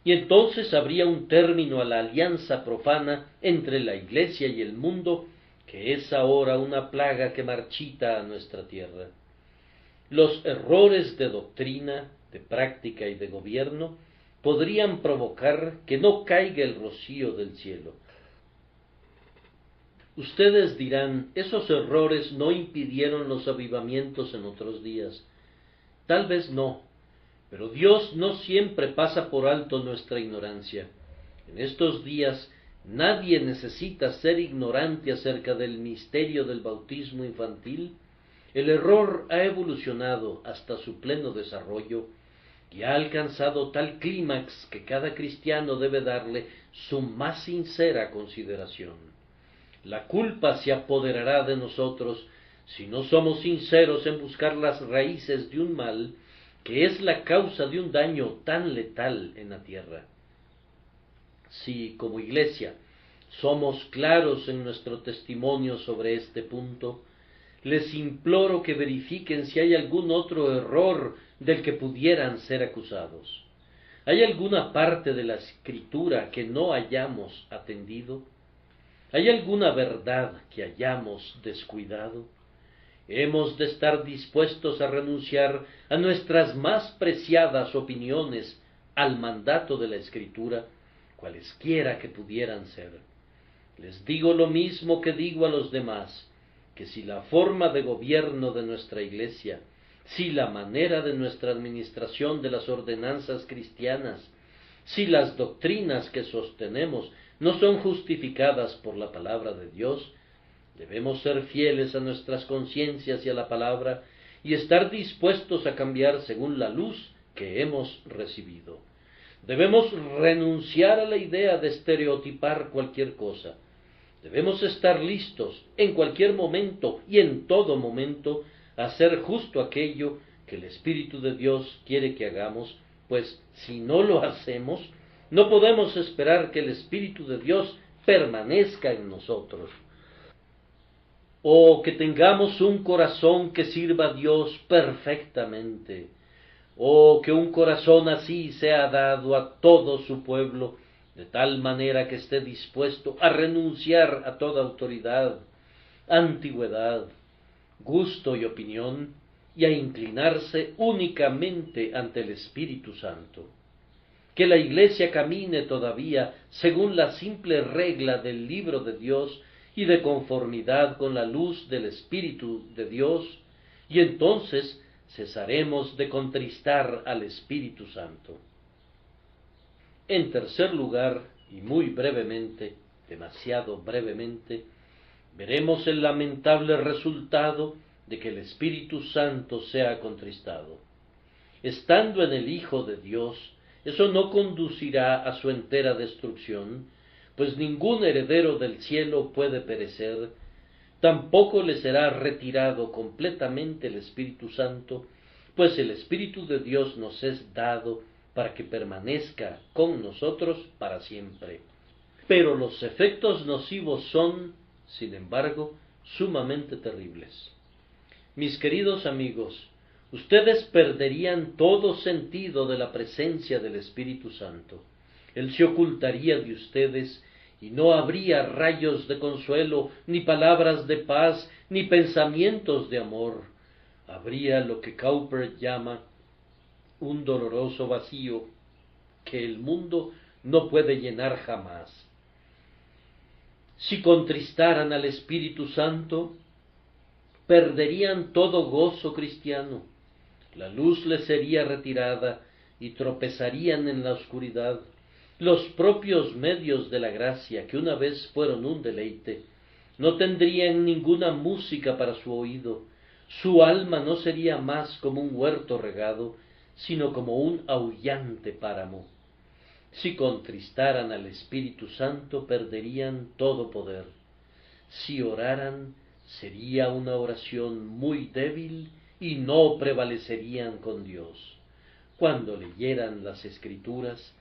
y entonces habría un término a la alianza profana entre la Iglesia y el mundo, que es ahora una plaga que marchita a nuestra tierra. Los errores de doctrina, de práctica y de gobierno podrían provocar que no caiga el rocío del cielo. Ustedes dirán, esos errores no impidieron los avivamientos en otros días. Tal vez no, pero Dios no siempre pasa por alto nuestra ignorancia. En estos días nadie necesita ser ignorante acerca del misterio del bautismo infantil. El error ha evolucionado hasta su pleno desarrollo y ha alcanzado tal clímax que cada cristiano debe darle su más sincera consideración. La culpa se apoderará de nosotros si no somos sinceros en buscar las raíces de un mal que es la causa de un daño tan letal en la tierra. Si, como Iglesia, somos claros en nuestro testimonio sobre este punto, les imploro que verifiquen si hay algún otro error del que pudieran ser acusados. ¿Hay alguna parte de la Escritura que no hayamos atendido? ¿Hay alguna verdad que hayamos descuidado? Hemos de estar dispuestos a renunciar a nuestras más preciadas opiniones al mandato de la Escritura, cualesquiera que pudieran ser. Les digo lo mismo que digo a los demás, que si la forma de gobierno de nuestra Iglesia, si la manera de nuestra administración de las ordenanzas cristianas, si las doctrinas que sostenemos no son justificadas por la palabra de Dios, debemos ser fieles a nuestras conciencias y a la palabra, y estar dispuestos a cambiar según la luz que hemos recibido. Debemos renunciar a la idea de estereotipar cualquier cosa. Debemos estar listos en cualquier momento y en todo momento a hacer justo aquello que el Espíritu de Dios quiere que hagamos, pues si no lo hacemos, no podemos esperar que el Espíritu de Dios permanezca en nosotros. O que tengamos un corazón que sirva a Dios perfectamente, o que un corazón así sea dado a todo su pueblo, de tal manera que esté dispuesto a renunciar a toda autoridad, antigüedad, gusto y opinión, y a inclinarse únicamente ante el Espíritu Santo. que la Iglesia camine todavía según la simple regla del libro de Dios y de conformidad con la luz del Espíritu de Dios, y entonces cesaremos de contristar al Espíritu Santo. En tercer lugar, y muy brevemente, demasiado brevemente, veremos el lamentable resultado de que el Espíritu Santo sea contristado. Estando en el Hijo de Dios, eso no conducirá a su entera destrucción, pues ningún heredero del cielo puede perecer, tampoco le será retirado completamente el Espíritu Santo, pues el Espíritu de Dios nos es dado para que permanezca con nosotros para siempre. Pero los efectos nocivos son, sin embargo, sumamente terribles. Mis queridos amigos, ustedes perderían todo sentido de la presencia del Espíritu Santo. Él se ocultaría de ustedes y no habría rayos de consuelo, ni palabras de paz, ni pensamientos de amor. Habría lo que Cowper llama un doloroso vacío que el mundo no puede llenar jamás. Si contristaran al Espíritu Santo, perderían todo gozo cristiano, la luz les sería retirada y tropezarían en la oscuridad. Los propios medios de la gracia, que una vez fueron un deleite, no tendrían ninguna música para su oído, su alma no sería más como un huerto regado, sino como un aullante páramo. Si contristaran al Espíritu Santo, perderían todo poder. Si oraran, sería una oración muy débil y no prevalecerían con Dios. Cuando leyeran las Escrituras,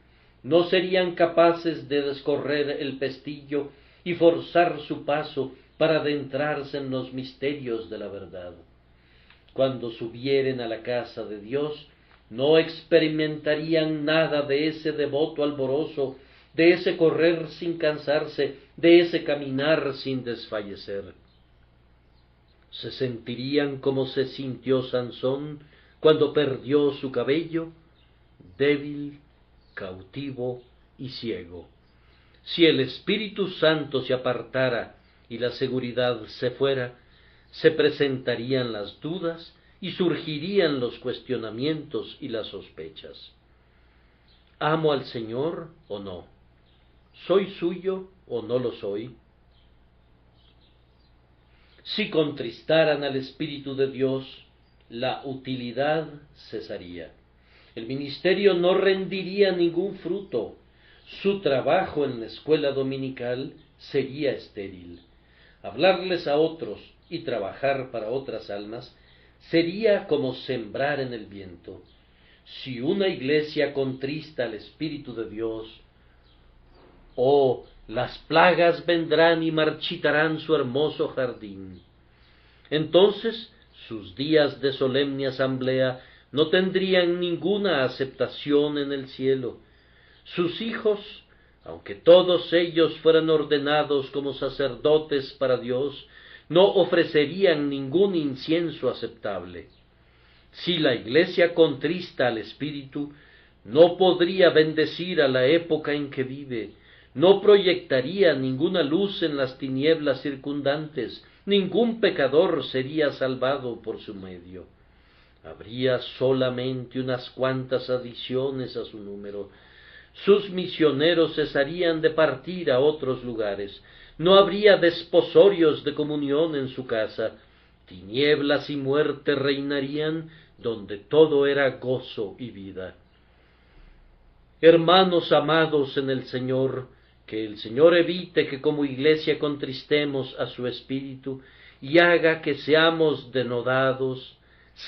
no serían capaces de descorrer el pestillo y forzar su paso para adentrarse en los misterios de la verdad. Cuando subieren a la casa de Dios, no experimentarían nada de ese devoto alborozo, de ese correr sin cansarse, de ese caminar sin desfallecer. Se sentirían como se sintió Sansón cuando perdió su cabello, débil, cautivo y ciego. Si el Espíritu Santo se apartara y la seguridad se fuera, se presentarían las dudas y surgirían los cuestionamientos y las sospechas. ¿Amo al Señor o no? ¿Soy suyo o no lo soy? Si contristaran al Espíritu de Dios, la utilidad cesaría. El ministerio no rendiría ningún fruto. Su trabajo en la escuela dominical sería estéril. Hablarles a otros y trabajar para otras almas sería como sembrar en el viento. Si una iglesia contrista al Espíritu de Dios, las plagas vendrán y marchitarán su hermoso jardín. Entonces sus días de solemne asamblea no tendrían ninguna aceptación en el cielo. Sus hijos, aunque todos ellos fueran ordenados como sacerdotes para Dios, no ofrecerían ningún incienso aceptable. Si la Iglesia contrista al Espíritu, no podría bendecir a la época en que vive, no proyectaría ninguna luz en las tinieblas circundantes, ningún pecador sería salvado por su medio. Habría solamente unas cuantas adiciones a su número. Sus misioneros cesarían de partir a otros lugares. No habría desposorios de comunión en su casa. Tinieblas y muerte reinarían donde todo era gozo y vida. Hermanos amados en el Señor, que el Señor evite que como iglesia contristemos a su Espíritu y haga que seamos denodados,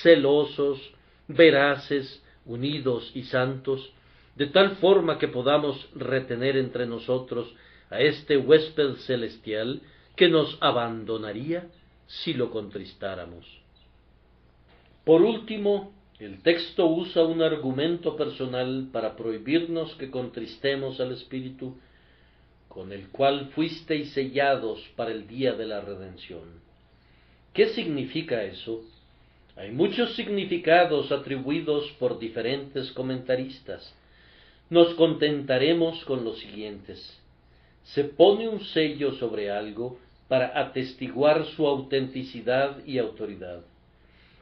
celosos, veraces, unidos y santos, de tal forma que podamos retener entre nosotros a este huésped celestial que nos abandonaría si lo contristáramos. Por último, el texto usa un argumento personal para prohibirnos que contristemos al Espíritu, con el cual fuisteis sellados para el día de la redención. ¿Qué significa eso? Hay muchos significados atribuidos por diferentes comentaristas. nos contentaremos con los siguientes. Se pone un sello sobre algo para atestiguar su autenticidad y autoridad.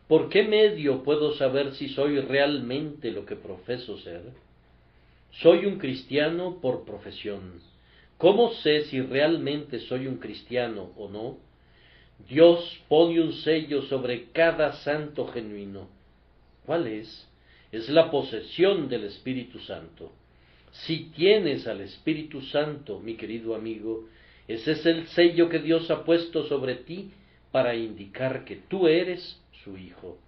¿Por qué medio puedo saber si soy realmente lo que profeso ser? Soy un cristiano por profesión. ¿Cómo sé si realmente soy un cristiano o no? Dios pone un sello sobre cada santo genuino. ¿Cuál es? Es la posesión del Espíritu Santo. Si tienes al Espíritu Santo, mi querido amigo, ese es el sello que Dios ha puesto sobre ti para indicar que tú eres su hijo.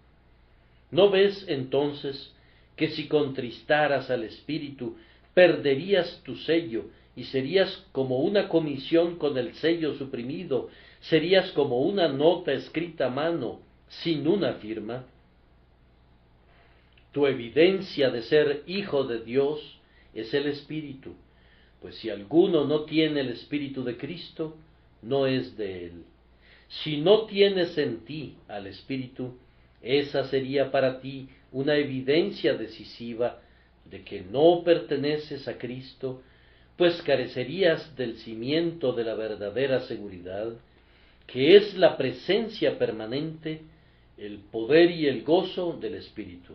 ¿No ves entonces que si contristaras al Espíritu, perderías tu sello y serías como una comisión con el sello suprimido, serías como una nota escrita a mano, sin una firma? Tu evidencia de ser hijo de Dios es el Espíritu, pues si alguno no tiene el Espíritu de Cristo, no es de él. Si no tienes en ti al Espíritu, esa sería para ti una evidencia decisiva de que no perteneces a Cristo, pues carecerías del cimiento de la verdadera seguridad, que es la presencia permanente, el poder y el gozo del Espíritu.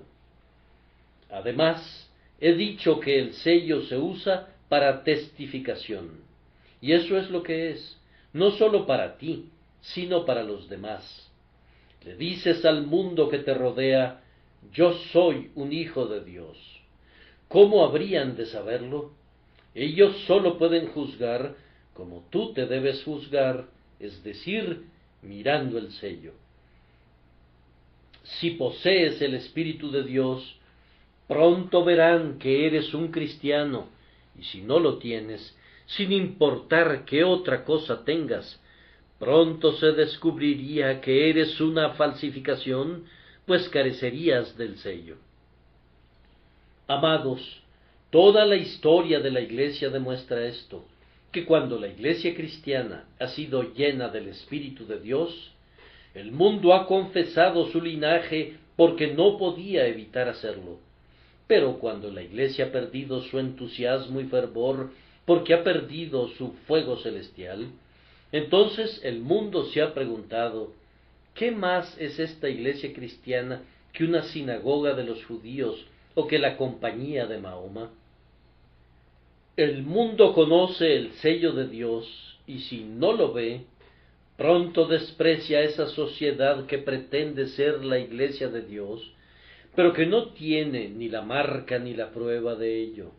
Además, he dicho que el sello se usa para testificación, y eso es lo que es, no sólo para ti, sino para los demás. Le dices al mundo que te rodea, yo soy un hijo de Dios. ¿Cómo habrían de saberlo? Ellos sólo pueden juzgar como tú te debes juzgar, es decir, mirando el sello. Si posees el Espíritu de Dios, pronto verán que eres un cristiano, y si no lo tienes, sin importar qué otra cosa tengas, pronto se descubriría que eres una falsificación, pues carecerías del sello. Amados, toda la historia de la Iglesia demuestra esto, que cuando la Iglesia cristiana ha sido llena del Espíritu de Dios, el mundo ha confesado su linaje porque no podía evitar hacerlo. Pero cuando la Iglesia ha perdido su entusiasmo y fervor porque ha perdido su fuego celestial, entonces el mundo se ha preguntado, ¿qué más es esta Iglesia cristiana que una sinagoga de los judíos o que la compañía de Mahoma? El mundo conoce el sello de Dios y si no lo ve, pronto desprecia esa sociedad que pretende ser la Iglesia de Dios, pero que no tiene ni la marca ni la prueba de ello.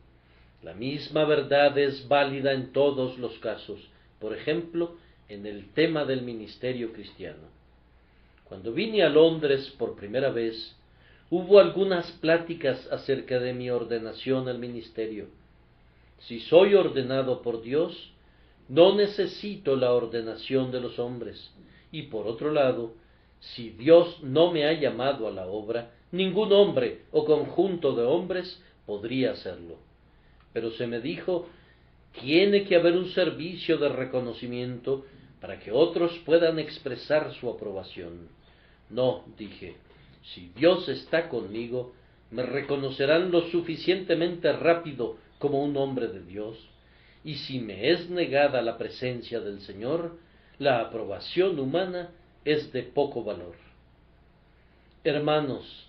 La misma verdad es válida en todos los casos, por ejemplo, en el tema del ministerio cristiano. Cuando vine a Londres por primera vez, hubo algunas pláticas acerca de mi ordenación al ministerio. Si soy ordenado por Dios, no necesito la ordenación de los hombres, y por otro lado, si Dios no me ha llamado a la obra, ningún hombre o conjunto de hombres podría hacerlo. Pero se me dijo, tiene que haber un servicio de reconocimiento para que otros puedan expresar su aprobación. No, dije, si Dios está conmigo, me reconocerán lo suficientemente rápido como un hombre de Dios, y si me es negada la presencia del Señor, la aprobación humana es de poco valor. Hermanos,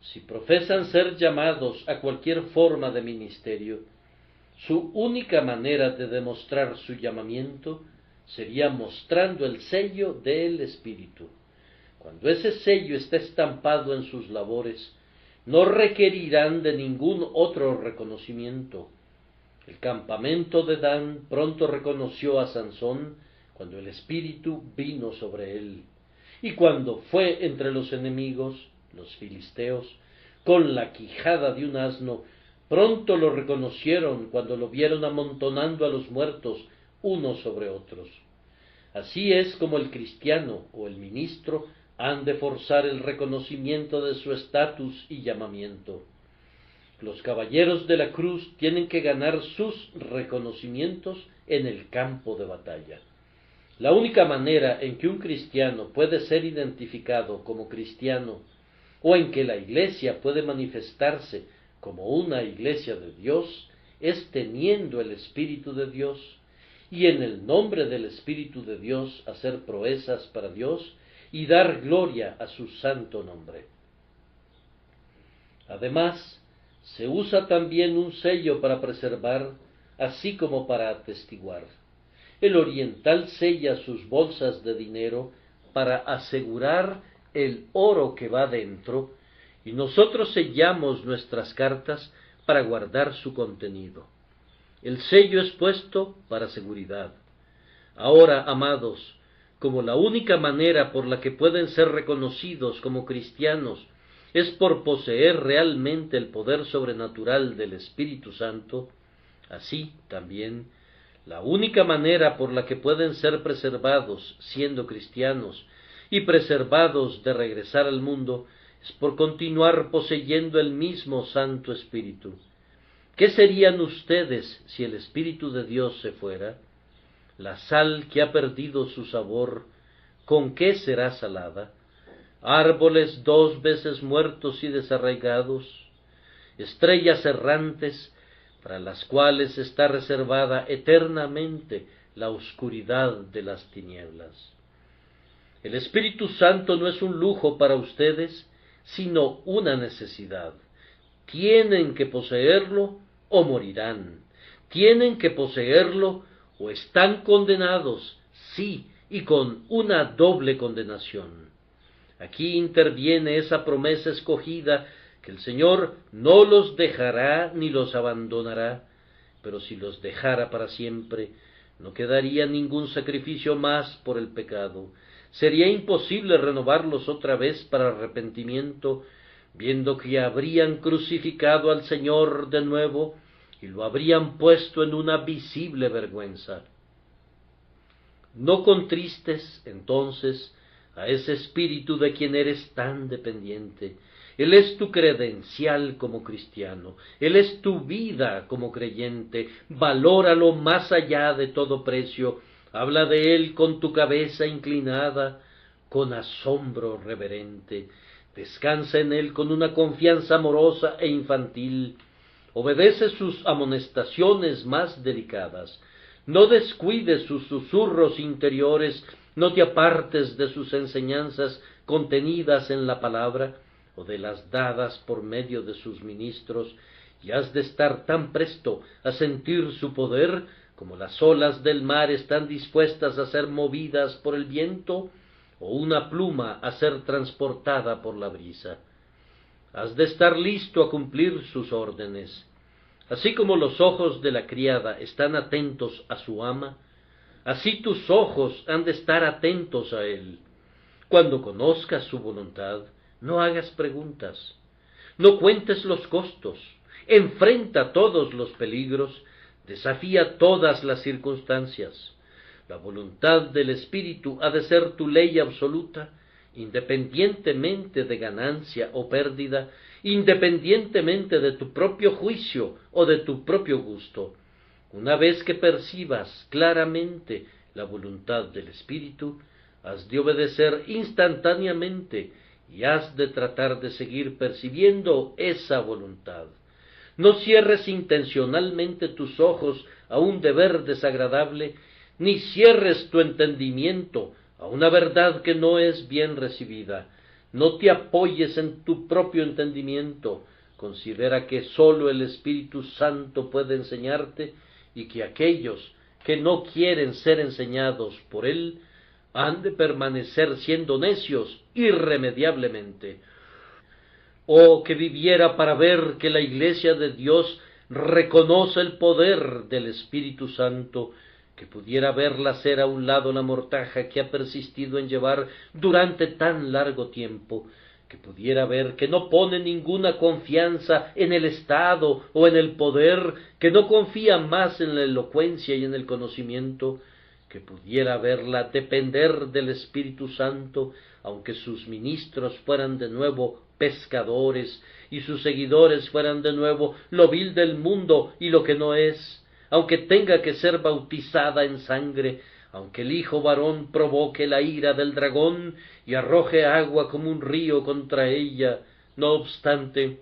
si profesan ser llamados a cualquier forma de ministerio, su única manera de demostrar su llamamiento sería mostrando el sello del Espíritu. Cuando ese sello está estampado en sus labores, no requerirán de ningún otro reconocimiento. El campamento de Dan pronto reconoció a Sansón cuando el Espíritu vino sobre él, y cuando fue entre los enemigos, los filisteos, con la quijada de un asno, pronto lo reconocieron cuando lo vieron amontonando a los muertos unos sobre otros. Así es como el cristiano o el ministro han de forzar el reconocimiento de su estatus y llamamiento. Los caballeros de la cruz tienen que ganar sus reconocimientos en el campo de batalla. La única manera en que un cristiano puede ser identificado como cristiano, o en que la Iglesia puede manifestarse como una iglesia de Dios, es teniendo el Espíritu de Dios, y en el nombre del Espíritu de Dios hacer proezas para Dios y dar gloria a su santo nombre. Además, se usa también un sello para preservar, así como para atestiguar. El oriental sella sus bolsas de dinero para asegurar el oro que va dentro, y nosotros sellamos nuestras cartas para guardar su contenido. El sello es puesto para seguridad. Ahora, amados, como la única manera por la que pueden ser reconocidos como cristianos es por poseer realmente el poder sobrenatural del Espíritu Santo, así también la única manera por la que pueden ser preservados siendo cristianos y preservados de regresar al mundo es por continuar poseyendo el mismo Santo Espíritu. ¿Qué serían ustedes si el Espíritu de Dios se fuera? La sal que ha perdido su sabor, ¿con qué será salada? Árboles 2 veces muertos y desarraigados, estrellas errantes, para las cuales está reservada eternamente la oscuridad de las tinieblas. El Espíritu Santo no es un lujo para ustedes, sino una necesidad. Tienen que poseerlo o morirán. Tienen que poseerlo o están condenados, sí, y con una doble condenación. Aquí interviene esa promesa escogida que el Señor no los dejará ni los abandonará, pero si los dejara para siempre, no quedaría ningún sacrificio más por el pecado. Sería imposible renovarlos otra vez para arrepentimiento, viendo que habrían crucificado al Señor de nuevo y lo habrían puesto en una visible vergüenza. No contristes, entonces, a ese espíritu de quien eres tan dependiente. Él es tu credencial como cristiano, Él es tu vida como creyente. Valóralo más allá de todo precio. Habla de Él con tu cabeza inclinada, con asombro reverente. Descansa en Él con una confianza amorosa e infantil. Obedece sus amonestaciones más delicadas. No descuides sus susurros interiores, no te apartes de sus enseñanzas contenidas en la palabra, o de las dadas por medio de sus ministros, y has de estar tan presto a sentir su poder, como las olas del mar están dispuestas a ser movidas por el viento, o una pluma a ser transportada por la brisa. Has de estar listo a cumplir sus órdenes. Así como los ojos de la criada están atentos a su ama, así tus ojos han de estar atentos a él. Cuando conozcas su voluntad, no hagas preguntas, no cuentes los costos, enfrenta todos los peligros, desafía todas las circunstancias. La voluntad del Espíritu ha de ser tu ley absoluta, independientemente de ganancia o pérdida, independientemente de tu propio juicio o de tu propio gusto. Una vez que percibas claramente la voluntad del Espíritu, has de obedecer instantáneamente y has de tratar de seguir percibiendo esa voluntad. No cierres intencionalmente tus ojos a un deber desagradable, ni cierres tu entendimiento a una verdad que no es bien recibida. No te apoyes en tu propio entendimiento. Considera que sólo el Espíritu Santo puede enseñarte y que aquellos que no quieren ser enseñados por Él han de permanecer siendo necios irremediablemente. Oh, que viviera para ver que la Iglesia de Dios reconoce el poder del Espíritu Santo, que pudiera verla hacer a un lado la mortaja que ha persistido en llevar durante tan largo tiempo, que pudiera ver que no pone ninguna confianza en el Estado o en el poder, que no confía más en la elocuencia y en el conocimiento, que pudiera verla depender del Espíritu Santo, aunque sus ministros fueran de nuevo pescadores y sus seguidores fueran de nuevo lo vil del mundo y lo que no es, aunque tenga que ser bautizada en sangre, aunque el hijo varón provoque la ira del dragón y arroje agua como un río contra ella. No obstante,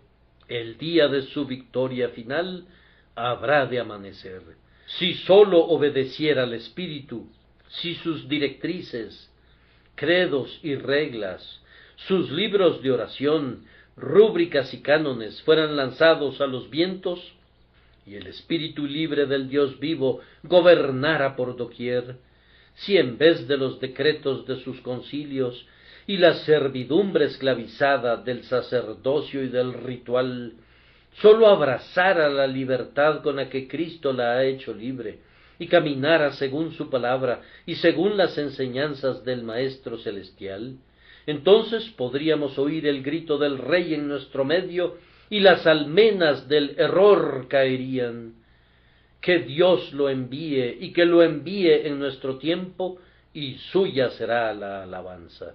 El día de su victoria final habrá de amanecer. Si sólo obedeciera al Espíritu, si sus directrices, credos y reglas, sus libros de oración, rúbricas y cánones fueran lanzados a los vientos, y el Espíritu libre del Dios vivo gobernara por doquier, si en vez de los decretos de sus concilios y la servidumbre esclavizada del sacerdocio y del ritual, sólo abrazara la libertad con la que Cristo la ha hecho libre, y caminara según su palabra y según las enseñanzas del Maestro Celestial, entonces podríamos oír el grito del Rey en nuestro medio, y las almenas del error caerían. Que Dios lo envíe, y que lo envíe en nuestro tiempo, y suya será la alabanza.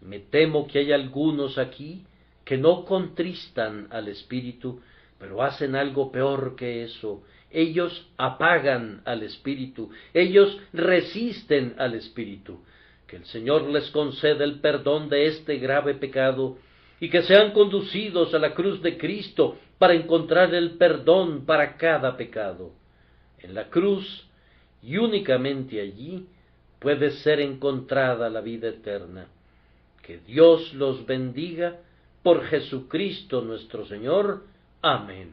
Me temo que hay algunos aquí que no contristan al Espíritu, pero hacen algo peor que eso. Ellos apagan al Espíritu, ellos resisten al Espíritu. Que el Señor les conceda el perdón de este grave pecado, y que sean conducidos a la cruz de Cristo para encontrar el perdón para cada pecado. En la cruz, y únicamente allí, puede ser encontrada la vida eterna. Que Dios los bendiga por Jesucristo nuestro Señor. Amén.